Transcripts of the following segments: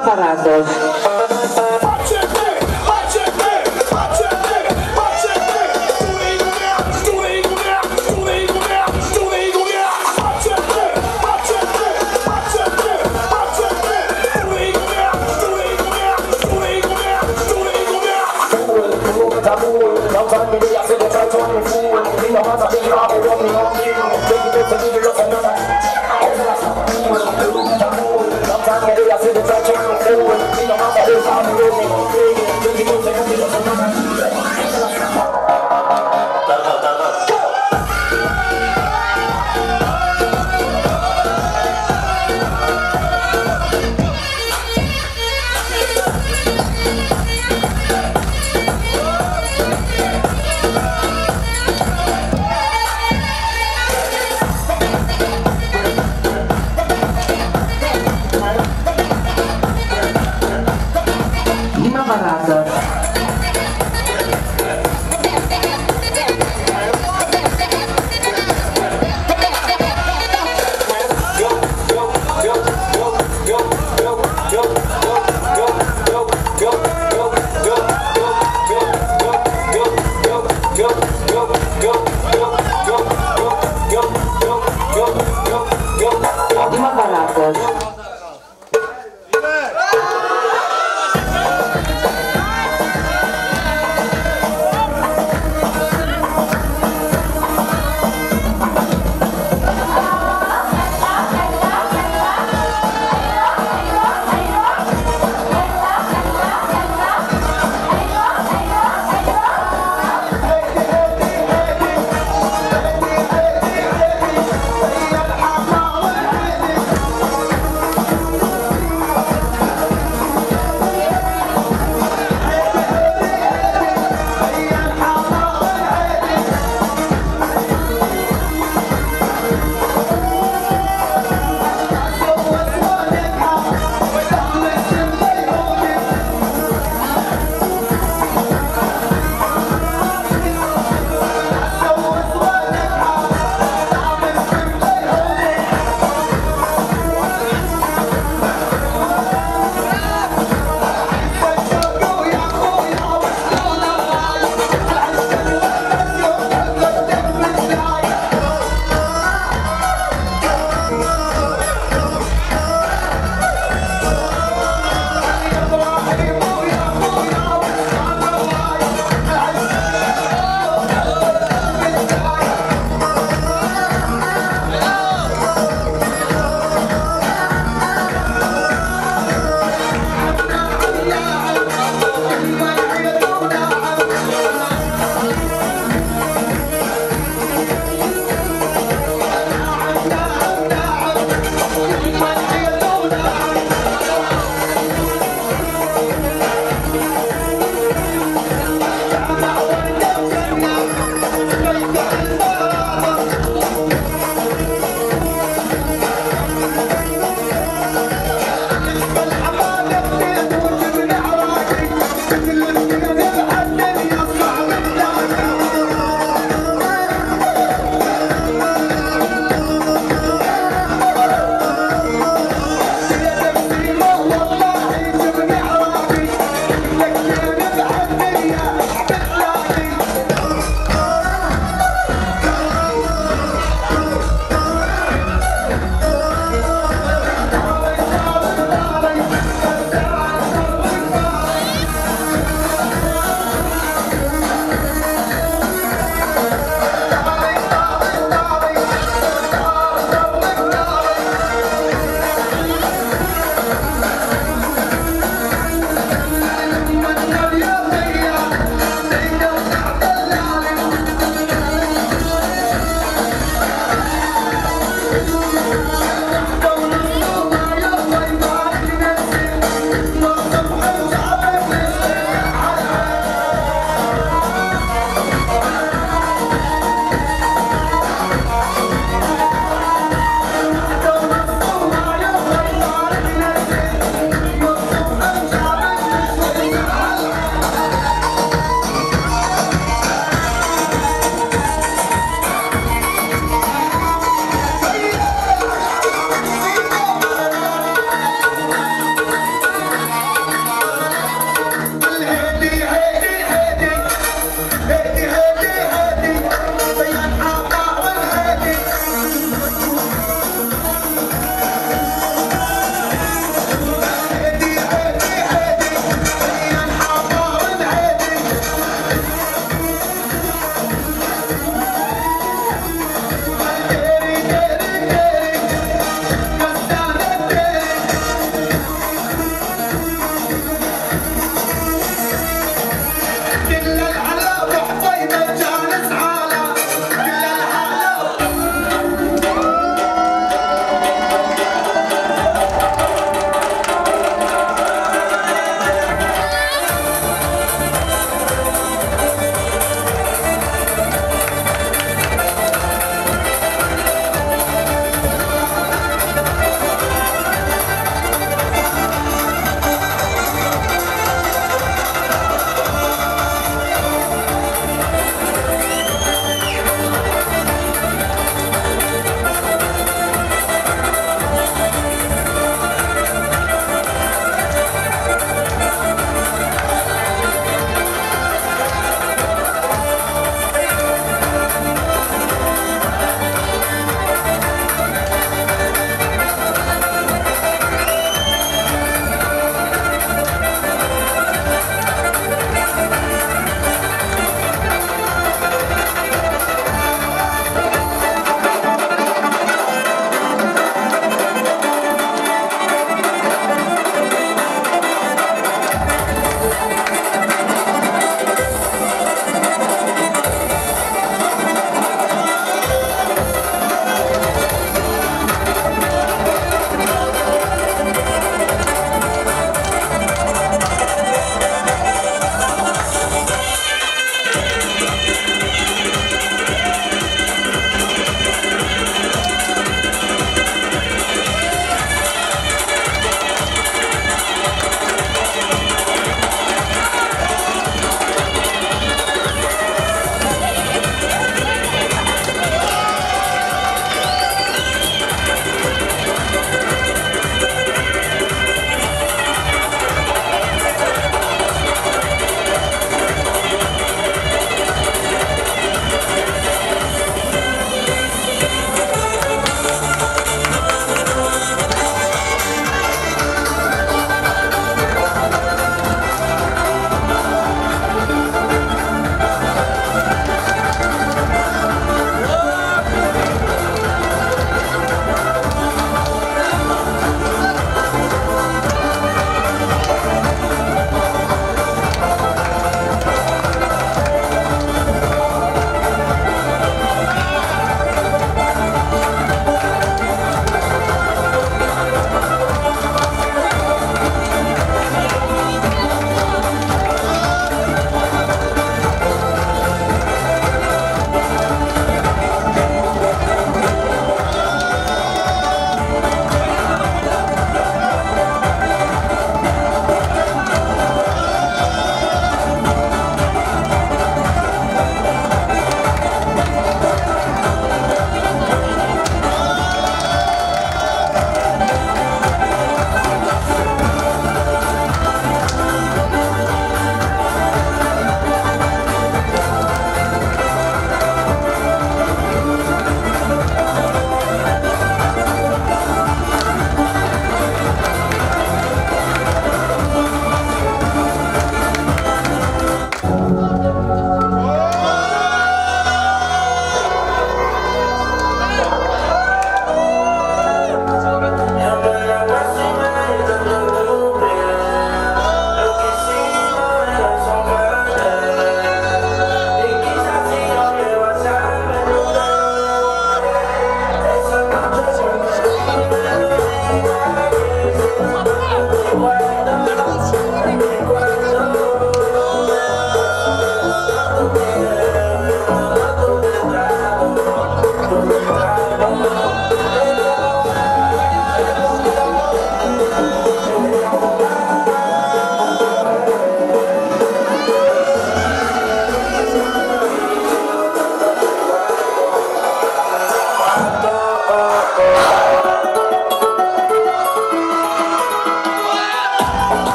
aparatos.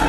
She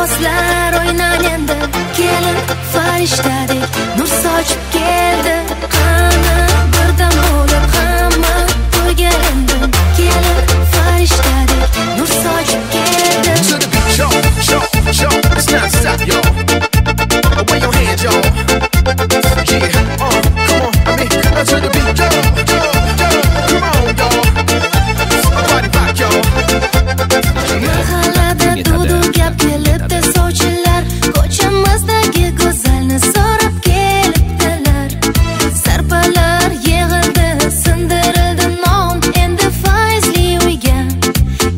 dostlar o'ynar endi. Kelin farishtadek nur sochib keldi. Qani birdan bo'lib hamma to'yga endi. Kelin farishtadek nur sochib keldi. To the beat, y'all, it's not stop, y'all. Away your hands, y'all. Yeah, come on, to the beat, y'all, come on, y'all. Body rock, y'all. Mahallada dudu gap kelibdi sovchilar, ko'chamizdagi go'zalni so'rab kelibdilar. Sarpalar yig'ildi, sindirildi non, endi faizli uyga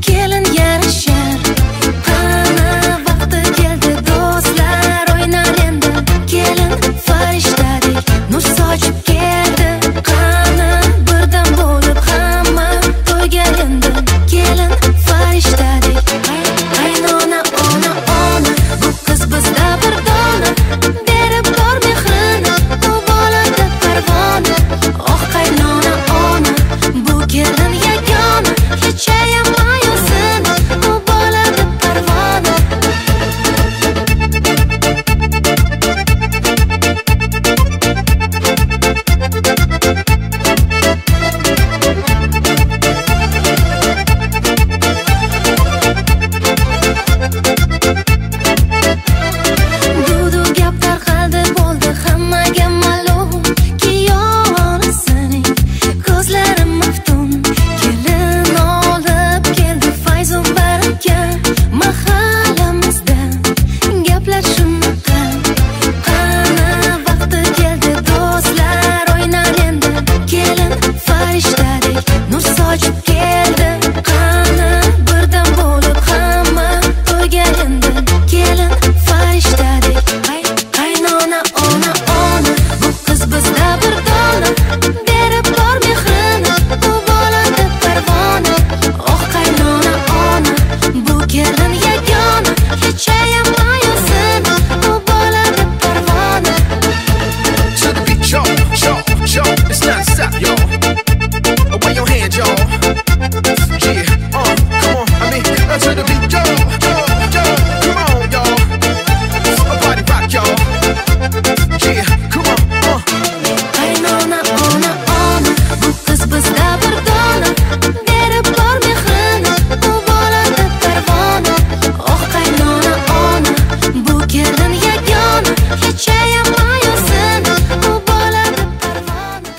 kelin yarashar. Qani vaqti keldi do'stlar o'ynar endi. Kelin farishtadek nur sochib keldi. Qani birdan bo'lib hamma to'yga endi. Kelin farishtadek qaynona ona bu qiz bizda bir dona. Berib bor mehrini u bolada parvona. Oh qaynona ona bu kelin yagona. Hechayam mayosin u bolada parvona. Dudu gap tarqaldi bo'ldi hammaga ma'lum. Kuyov onasining ko'zlari maftun. Kelin olib keldi fayzu baraka. Mahallamizda gaplar shunaqa. Qani vaqti keldi do'stlar o'ynar endi. Kelin farishtadek nur sochib keldi. Qani birdan bo'lib hamma to'yga endi. Kelin farishtadek qaynona ona bu qiz bizda bir dona. Berib bor mehrini u bolada parvona. Oh qaynona ona bu kelin yagona. Hechayam mayosin u bolada parvona. To the beat, y'all, it's not stop, y'all. Away your hands, y'all. Yeah, come on, to the beat, y'all, come on, y'all. Body rock, y'all. Yeah, come on, Qaynona ona bu qiz bizda bir dona. Berib bor mehrini u bolada parvona. Oh qaynona ona bu kelin yagona. Hechayam mayosin u bolada parvona.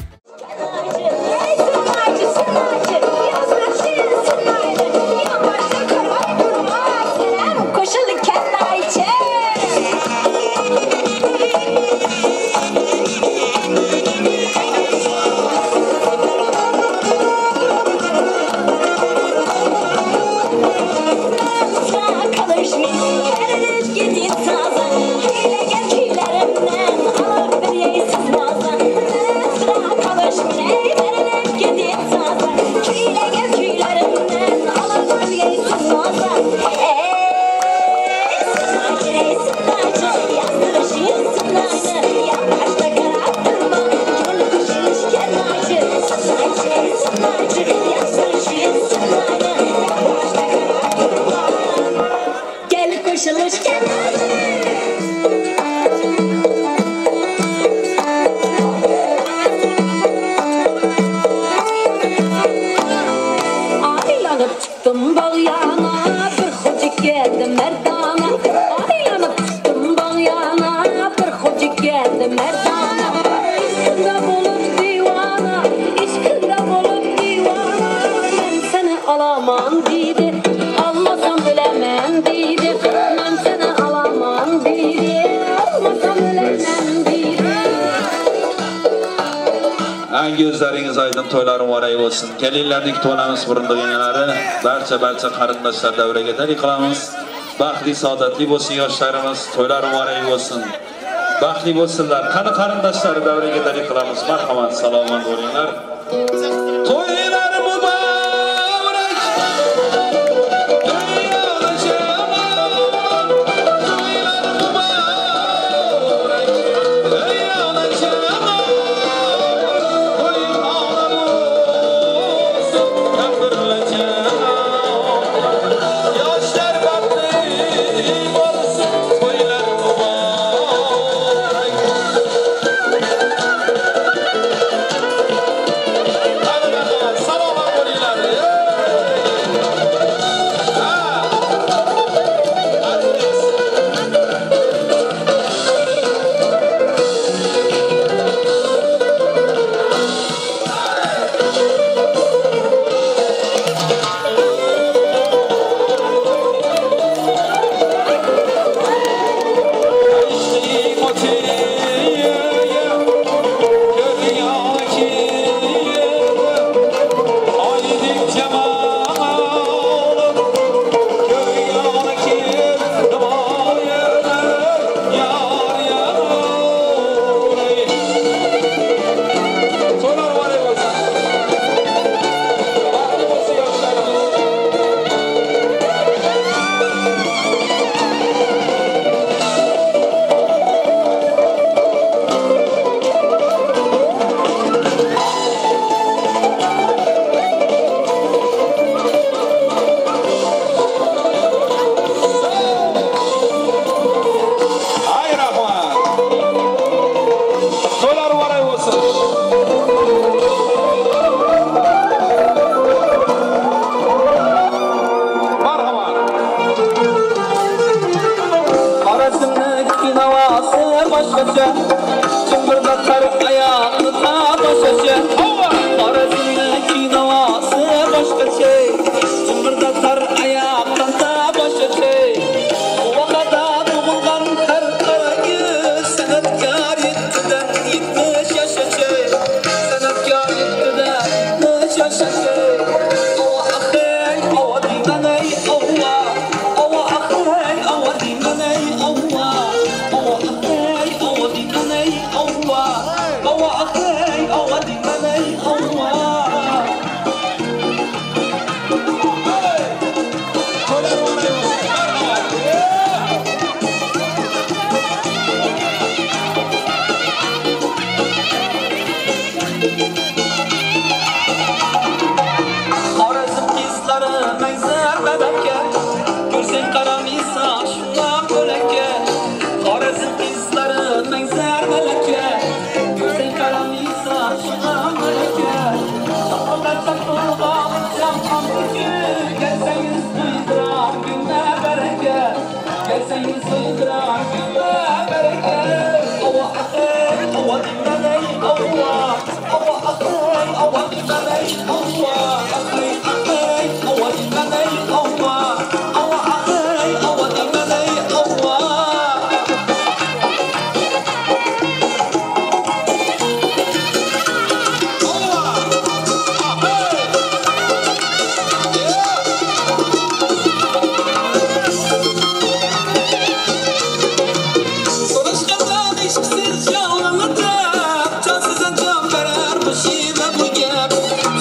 Gözleriniz aydın, to'ylarim orayı olsun. Kelinlarning to'lamiz burundiganlari, barcha qarindoshlar davraga taklif qilamiz. Baxtli, saodatli bo'lsin yoshlarimiz, to'ylarim orayı olsun. Baxtli bo'lsinlar. Qani qarindoshlar davraga taklif qilamiz. Marhamat, salomat bo'linglar. To'ylar muborak. Yoshlar baxtli bo'lsin. başkaca Cımbırdatar ayağını ta başkaca Xorazmdagi navosi boshqacha Cımbırdatar ayağını ta başkacha Ovaqada tug'ilgan har qaragi Sanatkor yettidan 70 yashacha Sanatkor yettidan 70 yashacha Ova axay, ova dinanay, ova Ova axay, ova dinanay, ova Ova axay, ova dinanay, ova Ova axay, ova dinanay, ova Xorazm qizlari mayzar badakka Ko'rsang qaramaysan shundoq bo'lakka Xorazm qizlari mayzar badakka Ko'rsang qaramaysan shundoq bo'lakka Chaqaldan chaqalgan jamqon kuchi Kelsangiz to'ydirar kunlar baraka Kelsangiz to'ydirar kunlar baraka Ova axay, ova dinanay, ova Ova axay, ova dinanay, ova Axay, axay, ova dinanay, ova Ova axay, ova dinanay, ova So'rashgandan ishqsiz jonimda Jonsizdan jon berar bu shiva bu gap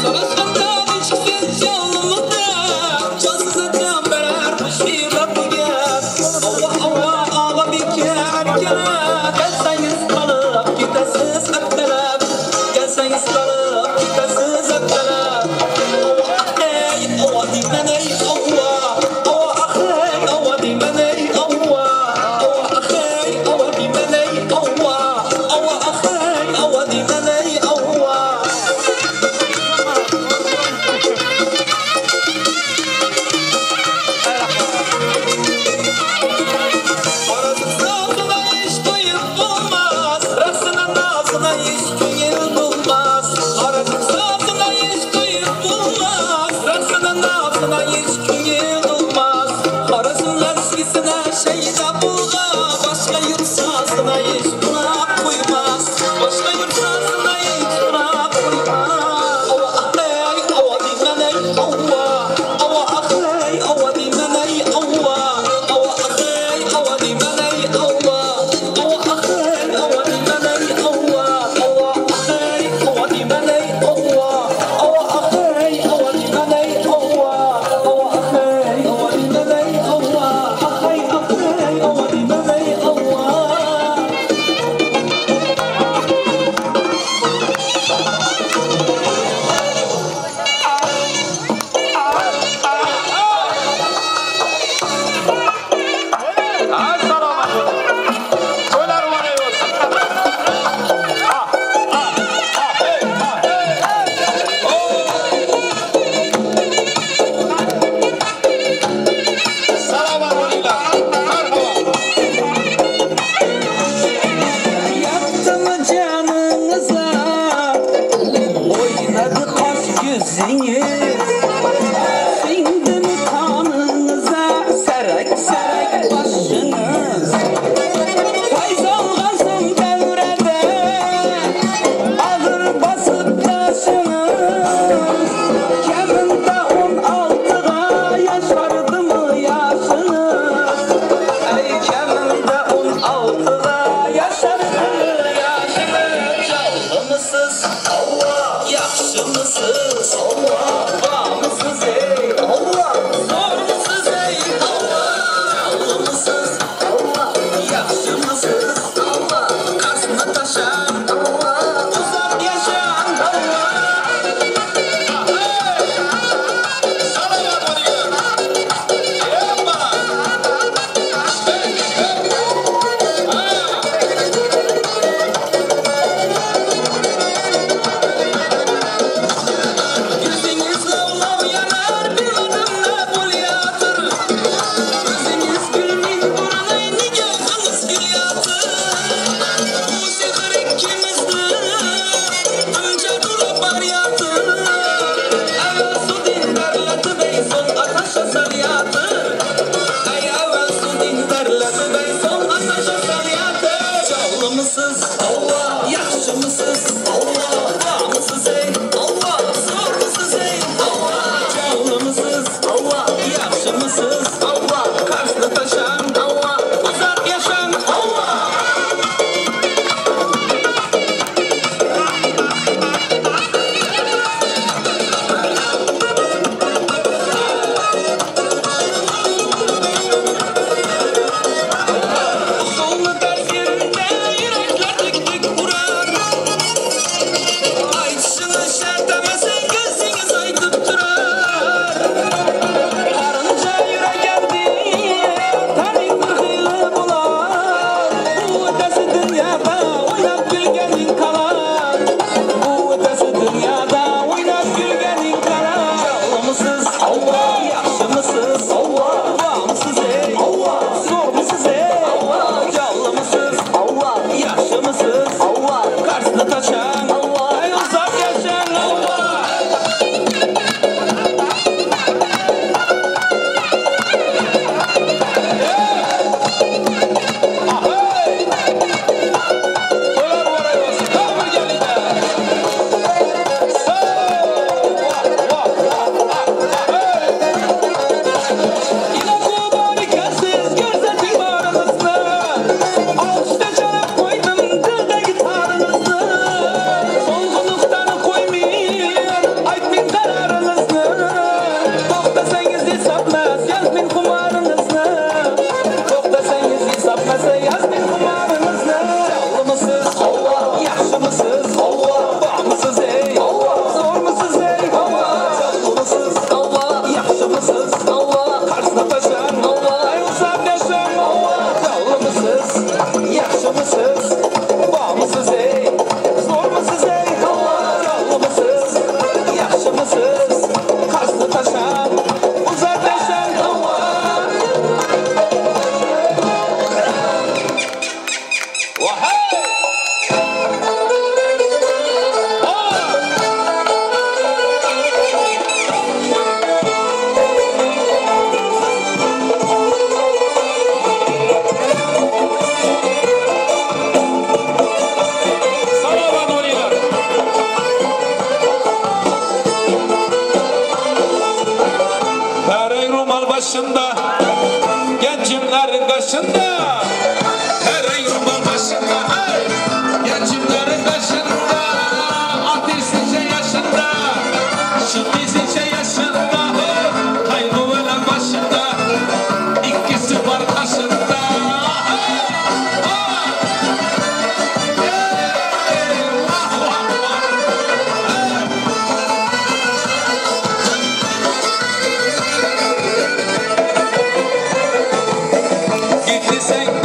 So'rashgandan ishqsiz jonimda Jonsizdan jon berar bu shiva bu gap Ova, ova, ova bekar kelib Kelsangiz qolib ketasiz attalab Kelsangiz qolib ketasiz attalab Ova axay, ova dinanay, ova Ova axay, ova dinanay, ova Ova axay, ova dinanay, ova Ova axay, ova dinanay, ova Xorazm sazına ish qo'yib bo'lmas Raqsini nazini ish qo'yib bo'lmas Xorazm sazına ish qo'yib bo'lmas Raqsini nazini ish qo'yib bo'lmas Xorazmlar eskisini shayda bo'lgan Boshqa yurt sazini ish qilib qo'ymas Boshqa yurt sazini ish qilib qo'ymas Ova axay, ova dinanay, ova Ova axay, ova dinanay, ova Ova axay, ova dinanay, ova Ova axay, ova dinanay, ova Ova axay, ova dinanay, ova Ova axay, ova dinanay, ova Ova axay, ova dinanay, ova Axay, axay, ova dinanay, ova Yaktımı canınıza Oynadı kaş gözünüz Sindi mi kanınıza Serek serek başınız Fayz olgasın devrede Ağır basıp taşınız Keminde 16'ga yaşardı mı yaşınız Ey keminde 16'ga yaşardı yaşınız Çaldı mısınız? Allah! Yaxşı mısınız? Allah! Var mısınız ey Allah! Zor mısınız ey Allah! Çaldı mısınız? Allah! Yaxşı mısınız? Allah! Karşıma taşan Allah! Uzak yaşayan Allah! Yüzün rumal başında, gençimlerin kaşında. Her ay rumal başında, gençimlerin kaşında. Ateşlice yaşında, şıklızice yaşında. Kaygıvela başında, ikisi var kaşında. Sen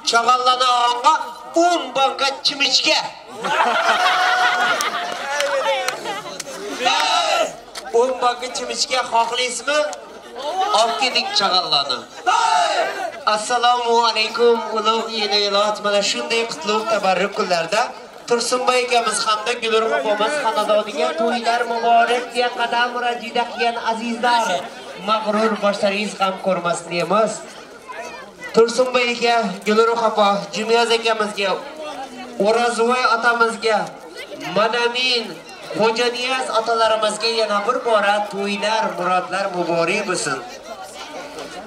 Çağallana ağanga 10 banka çimiçke. 10 banka çimiçke xohlaysizmi? Olib keting Çağallani. Assalomu alaykum ulug' yil-yilot. Mana shunday qutlug' tabarruk kunlarda Tursunboy akamiz hamda Gulruh opamiz xonadoniga to'ylar muborak deya qadam rajida qilgan azizlar, mag'rur boshlaringiz ham ko'rmasin deymiz. Tursunboy aka, Gulruh opa, Jumiyaz akamizga, O'razoy otamizga, Madamin, Xo'janiyaz otalarimizga yana bir bora to'ylar, murodlar muborak bo'lsin.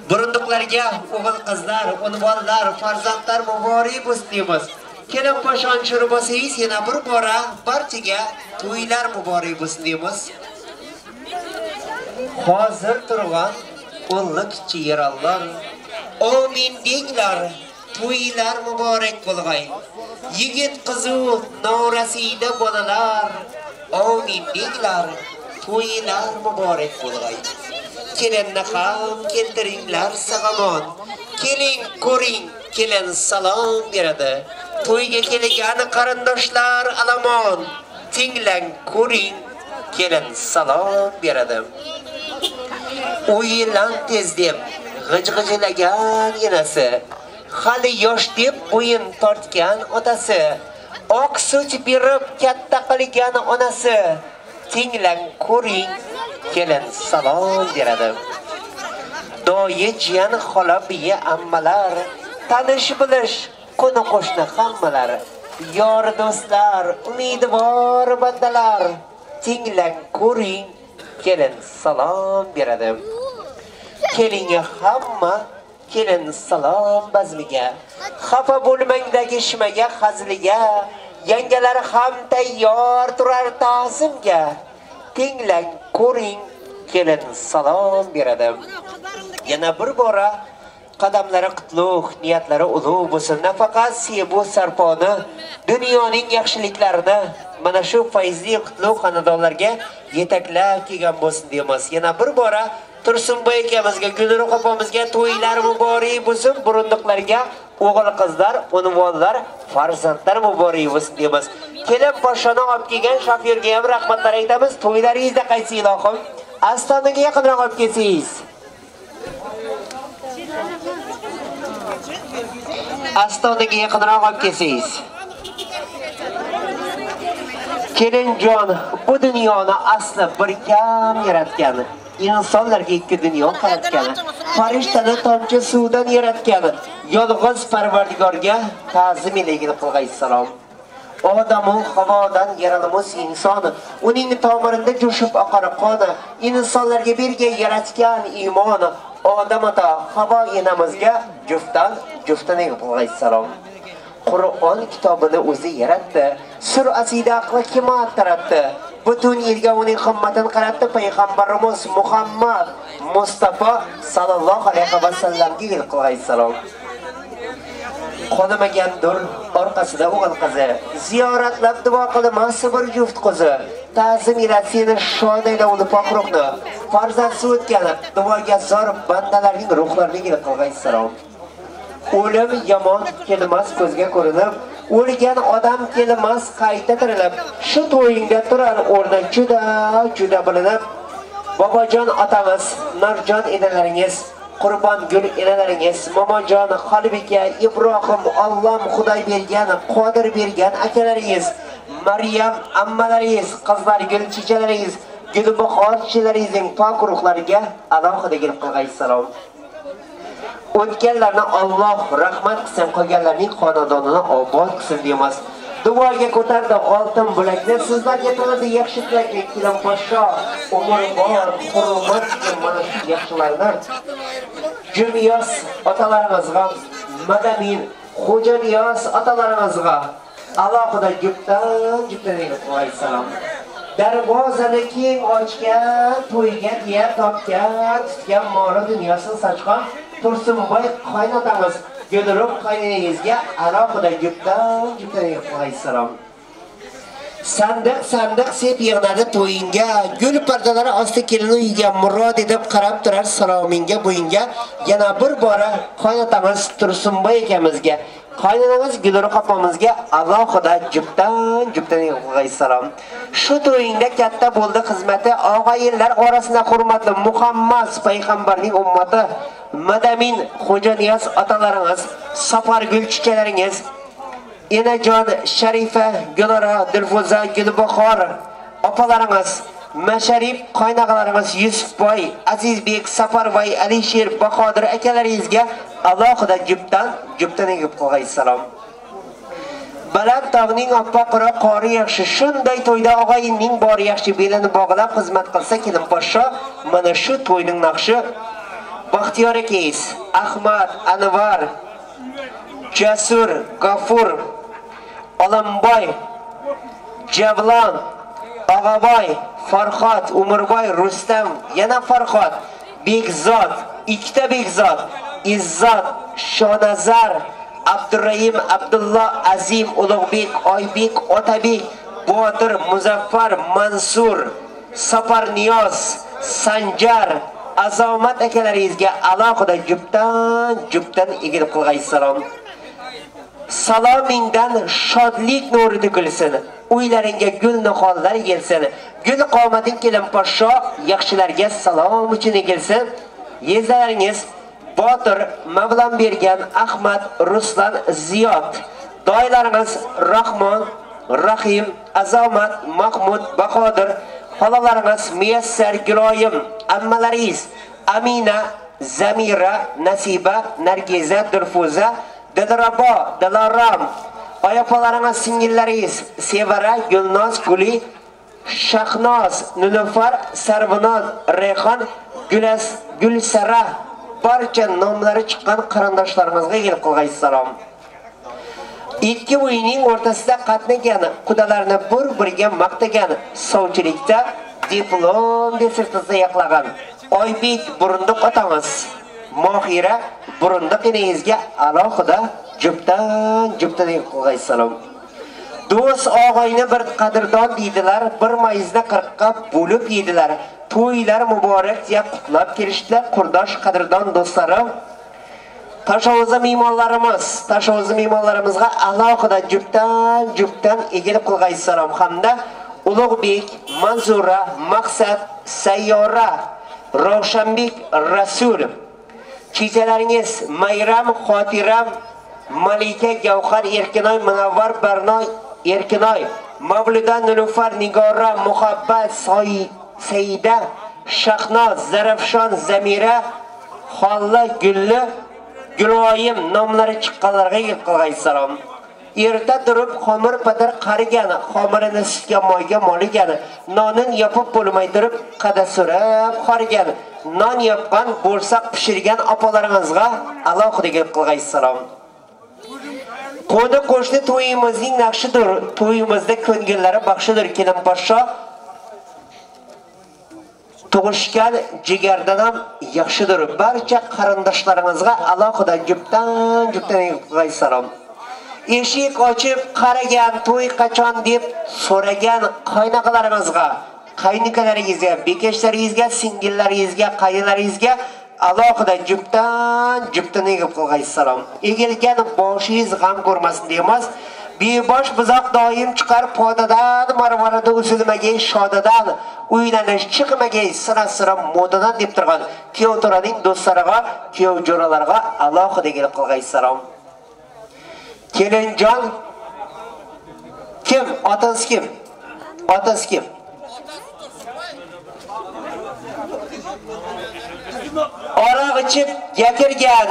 Burunduqlarga o'g'il qizlar, unvonlar, farzandlar muborak bo'lsin deymiz. Kelin poshon shurbosingiz yana bir bora barchaga to'ylar muborak bo'lsin deymiz. Hozir turgan o'nlik chiyirallar, amin denglar, to'ylar muborak bo'lg'ay. Yigit qizu norasida bolalar, amin denglar, to'ylar muborak bo'lg'ay. Kelinni ham keltiringlar sag'amon, keling ko'ring, kelin salom beradi. To'yga kelgan qarindoshlar alamon, tinglang ko'ring, kelin salom beradi. O'yilan tez deb g'ij-g'ijlagan enasi, hali yosh deb bo'yin tortgan otasi, oq sut berib katta qilgan onasi, tinglang ko'ring, kelin salom beradi. doyi jiyan xola biya ammalar, tanish bilish qo'ni qo'shni hammalar, yor do'stlar, umidvor bandalar, tinglang ko'ring, kelin salom beradim. Keling hamma, kelin salom bazmiga, xafa bo'lmangdagi shimaga hazliga, yangalar ham tayyor turar ta'zimga. Tinglang ko'ring, kelin salom beradim. Yana bir bora qadamlari qutlug', niyatlari ulug' bo'lsin. Nafaqat sebu sarponi, dunyoning yaxshiliklarini mana shu fayzli qutlug' xonadonlarga yetaklab kelgan bo'lsin deymiz. Yana bir bora Tursunboy akamizga, Gulruh opamizga to'ylar muborak bo'lsin, burundiqlarga o'g'il qizlar, unvonlar, farzandlar muborak bo'lsin deymiz. Kelib boshona olib kelgan shofyorga ham rahmatlar aytamiz. To'ylaringizda qaytsin ilohim. Astonaga yaqinroq olib kelsangiz. Astonaga yaqinroq olib kelsangiz. Kelinjon bu dunyoni asli bir kam yaratgan. İnsanlarga ikki dunyo qaratgan. Farishtani tomchi suvdan yaratgan. Yolg'iz Parvardigorga ta'zim ilaygin qilg'aysalom. Odamu havodan yaralmish inson, uning tomirida jo'shib oqar qoni, insonlarga bergan yaratgan iymon, odam ota havo enamizga juftdan qilg'aysalom. Qur'on kitobini o'zi yaratdi, sur'asida aqli hikmat taratdi. Butun yilga uning qimmatini qaratdi payg'ambarimiz Muhammad Mustafa sallallohu alayhi va sallamga qilg'aysalom. Qolmagandir orqasida o'g'il qizi, ziyoratlab duo qilmas bir juft qizi, ta'zim ila seni shonayla uni pokruqni, farzandsiz o'tgan duoga zor bandalarning ruhlariga qilg'aysalom. O'lim yomon kelmas ko'zga ko'rinib, o'lgan odam kelmas qayta tirilib, shu to'yingda turar o'rni juda bilinib. Bobojon otamiz, Nurjon enalaringiz, Qurbon gul enalaringiz, Momojon, Xolbika, Ibrohim, Alloh Xudoy bergan, Qodir bergan akalaringiz, Maryam ammalaringiz, qizlar gul chechalaringiz, Gulbahor chechalaringizning pok ruhlariga alohida qilg'aysalom. O'tganlarni Alloh rahmat qilsin, qolganlarning xonadonini obod qilsin deymiz. Duoga ko'tardi oltin bo'lakni, sizlarga to'ladi yaxshi tilakli kelin podsho, umr bor, hurmat qilgan mana shu yaxshilarni. Jumiyos otalarimizga, Madamin, Xo'janiyos otalarimizga alohida juftdan qo'ysalom. Darvozani keng ochgan, to'yga diya topgan, tutgan moli dunyosini sochgan Tursunboy qaynotamiz, Gulruh qayningizga alohida juftdan qo'ysalom. Sandiq sep yig'nadi to'yinga, gul pardalari osti kelin uyiga murod edib qarab turar salomingga bo'yinga. Yana bir bora qaynotamiz Tursunboy akamizga, qaynonamiz Gulruh opamizga alohida juftdan qo'ysalom. Shu to'yingda katta bo'ldi xizmati, og'ayinlar orasida hurmatli Muhammad payg'ambarning ummati, Madamin, Xo'janiyos otalaringiz, Safar gul chechalaringiz, Enajon, Sharifa, Gulora, Dilfuza, Gulbahor opalaringiz, Masharif qaynog'alarimiz Yusufboy, Azizbek, Safarboy, Alisher, Bahodir akalaringizga alohida juftdan qo'ysalom. Baland tog'ning oppoq qori yaxshi, shunday to'yda og'ayinning bori yaxshi, belini bog'lab xizmat qilsa kelin podsho, mana shu to'yning naqshi. Baxtiyor akangiz, Ahmad, Anvar, Jasur, G'afur, Olamboy, Javlon, Og'aboy, Farhod, Umurboy, Rustam, yana Farhod, Bekzod, ikkita Bekzod, Izzat, Shonazar, Abdurrahim, Abdulloh, Azim, Ulug'bek, Oybek, Otabek, Botir, Muzaffar, Mansur, Safar Niyoz, Sanjar, Azomat akalaringizga alohida juftdan egil qilg'aysalom. Salomingdan shodlik nuri to'kilsin, uylaringga gul nihollar kelsin, gul qomating kelin podsho, yaxshilarga salom uchun egilsin. Yezalaringiz Botir, Mavlon bergan, Ahmad, Ruslan, Ziyod, doylaringiz Rahmon, Rahim, Azomat, Mahmud, Bahodir, xolalaringiz Muyassar, Giloyim, ammalaringiz Amina, Zamira, Nasiba, Nargiza, Dilfuza, Dilrabo, Dilorom, oyapalaringiz singillaringiz Sevara, Gulnoz, Guli, Shahnoz, Nilufar, Sarvinoz, Rayhon, Gulsara, barcha nomlari chiqqan qarindoshlarimizga kelib qilgan salom. Ikki o'yinning o'rtasida qatnagan, qudalarni bir-biriga maqtagan, sovchilikda diplom dissertatsiya yaqlagan Oybek Burunduq otamiz, Mohira Burunduq enangizga alohida juptan qilgan salom. Do'st og'ayni bir qadrdon deydilar, bir mayizda 40 ga bo'lib yedilar. To'ylar muborak deb qutlab kelishdilar, qurdosh qadrdon do'stlarim. Tashavvuz mehmonlarimizga alohida juptan egilib qilgan salom hamda Ulug'bek, Manzura, Maqsad, Sayyora, Ravshanbek, Rasul. Kechalaringiz Mayram, Xotiram, Malika, Gavhar, Erkinoy, Munavvar, Barnoy, Erkinoy, Mavluda, Nilufar, Nigora, Muhabbat, Saida, Shahnoz, Zarafshon, Zamira, Xolla, Gulli, Guloyim nomlari chiqqanlarga qilgan salom. Erta turib xomir padar qarigan, xomirini sutga moyga moligan, nonin yopib bo'lmay turib qada so'rab qorigan, non yopgan, bo'rsoq pishirgan opalaringizga alohida qilgan salom. Qo'ni qo'shni to'yimizning naqshidir, to'yimizda ko'ngillari baxshidir kelin poshsho. Tug'ishgan jigardan ham yaxshidir. Barcha qarindoshlarimizga alohida juptan qilgan salom. Eshik ochib qaragan, to'y qachon deb so'ragan qaynaqalarimizga, qaynukalaringizga, bekeshlaringizga, singillaringizga, qayinlaringizga alohida juptan qilgan salom. Egilgan boshingiz g'am ko'rmasin deymiz. Bebosh buzoq doim chiqar podadan, marmarada usilmagay shodadan, uylanish chiqmagay sira modadan deb turgan kuyovto'raning do'stlariga, kuyov jo'ralarga alohida qilgan salom. Kelinjon kim? Otasi kim? Otasi kim? Aroq ichib gakirgan,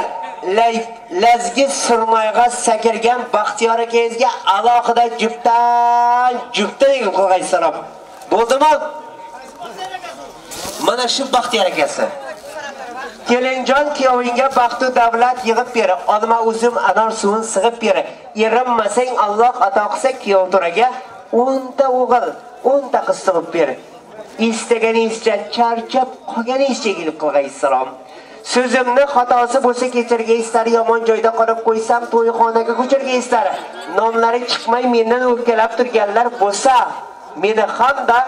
lazgi surmayga sakirgan Baxtiyor akangizga alohida juptan qilgan salom. Bo'ldimi? Mana shu Baxtiyor akasi. Kelinjon kuyovinga baxtu davlat yig'ib beri, olma uzum anor suvin sig'ib beri. Erinmasang Alloh ato qilsa kuyovto'raga 10 ta o'g'il, 10 ta qiz sig'ib beri. Istaganingizcha charchab qolganingizcha kelib qilgan salom. So'zimni xatosi bo'lsa kechirgaysizlar, yomon joyda qolib qo'ysam to'yxonaga ko'chirgaysizlar. Nomlari chiqmay mendan o'pkalab turganlar bo'lsa, meni hamda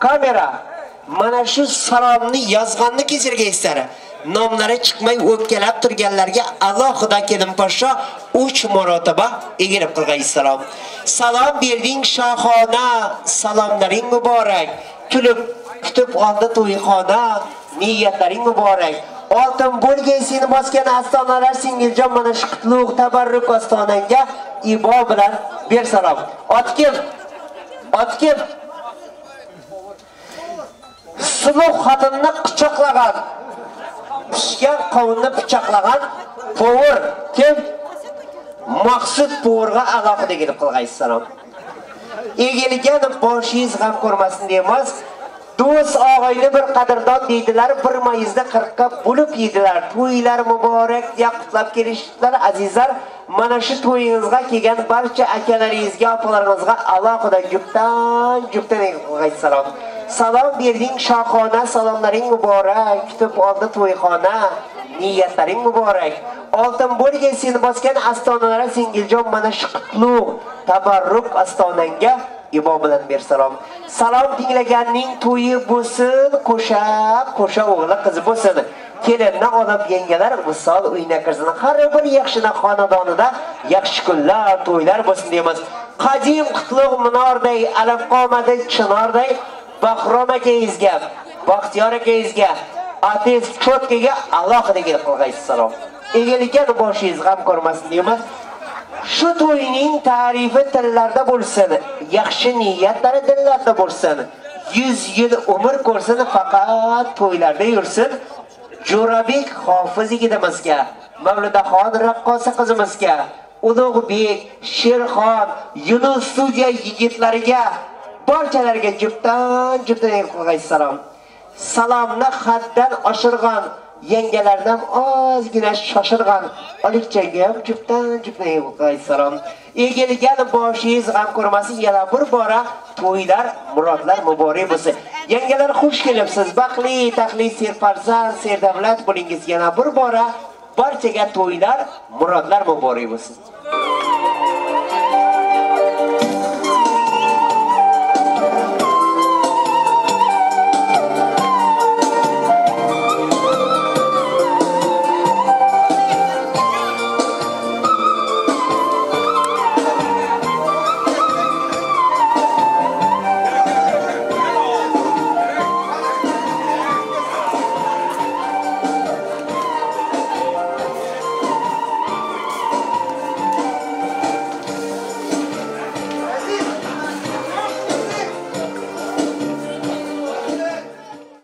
kamera mana shu salomni yozganni kechirgaysizlar. Nomlari chiqmay o'pkalab turganlarga alohida kelin poshsho 3 marotaba egilib qilgan salom. Salom berding shohona, salomlaring muborak. Kulib kutib oldi to'yxona, niyatlaring muborak. Oltin bo'lgay seni bosgan astonalar singiljon mana shu qutlug' tabarruk ostonanga ibo bilan ber salom. Otkim suluq xotinni quchoqlagan, pishgan qovunni pichoqlagan povur kim? Maqsud povurga alohida kelib qilgan salom. Egilgan boshingiz g'am ko'rmasin deymiz. Do'st og'ayni bir qadrdon deydilar, bir mayizda 40 ga bo'lib yedilar. To'ylar muborak deb qutlab kelishdilar azizlar. Mana shu to'yingizga kelgan barcha akalaringizga, opalaringizga alohida juptan qilgan salom. Salom berding shohona, salomlaring muborak. Kutib oldi to'yxona, niyatlaring muborak. Oltin bo'lgan seni bosgan astonalar singiljon mana shu qutlug' tabarruk astonanga ibo bilan ber salom. Salom tinglaganning to'yi bo'lsin, qo'sha o'g'li qizi bo'lsin. Kelinni olib yengalar misol uyga kirsin. Har bir yaxshina xonadonida yaxshi kunlar, to'ylar bo'lsin deymiz. Qadim qutlug' minorday, alaqomaday, chinorday Bahrom akangizga, Baxtiyor akangizga, ateist chotkaga alohida qilgan salom. Egilgan boshingiz g'am ko'rmasin deymiz. Shu to'yning ta'rifi tillarda bo'lsin, yaxshi niyatlari dillarda bo'lsin. 100 yil umr ko'rsin, faqat to'ylarda yursin. Jo'rabek Hofizligimizga, Mavludaxon raqqosa qizimizga, Ulug'bek, Sherxon, Yunus studiya yigitlariga, barchalarga juftdan salom. Salomni haddan oshirgan, yangalardan ozgina shoshirgan Olikchaga ham juftdan salom. Egilgan boshingiz g'am ko'rmasin, yana bir bora to'ylar, murodlar muborak bo'lsin. Yangalar xush kelibsiz. Baxtli, taxtli, serfarzand, serdavlat bo'lingiz. Yana bir bora barchaga to'ylar, murodlar muborak bo'lsin.